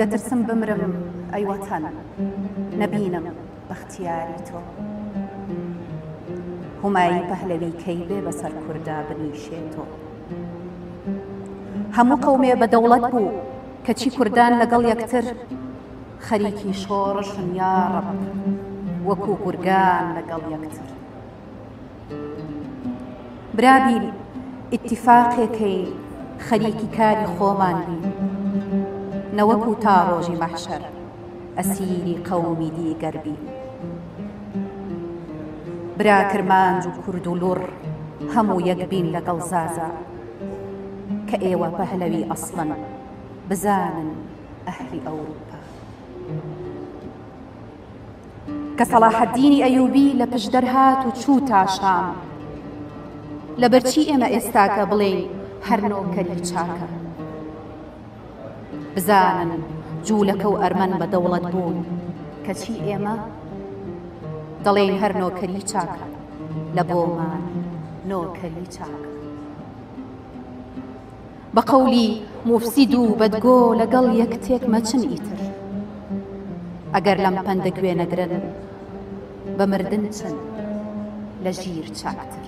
دەترسم بمرم ئەی وەتەن نەبینم بەختیاری تۆ هومایی پەهلەوی کەی بێ بەسەر کووردا بنیشێتۆ هەموو قەومێ بە دەوڵەت بوو کەچی کوردان لەگەڵ یەکتر خەریکی شۆڕشن یا ڕەب وەکوو گورگان لەگەڵ یەکتر برابین ئیتیفاقێکەی خەریکی کاری خۆمان بین نەوەکوو تا ڕۆژی مەحشەر ئەسیری قەومی دیگەر بین برا کرمانج و کورد و لوڕ هەموو یەک بین لەگەڵ زازا کە ئێوە پەهلەوی ئەسڵن بزانن ئەهلی ئەوروپا کە سەلاحەددینی ئەیوبی لە پشدەر هات و چوو تا شام لەبەرچی ئێمە ئێستاکە بڵێین هەر نۆکەری چاکە بزانن جوولەکە و ئەرمەن بە دەوڵەت بوون کەچی ئێمە دەڵێن هەر نۆکەری چاکە لە بۆمان نۆکەری چاکە بە قەولی موفسید و بەدگۆ لەگەڵ یەکتێک مەچن ئیتر ئەگەر لەم پەندە گوێ نەگرن بە مردن چن لە ژیر چاکتر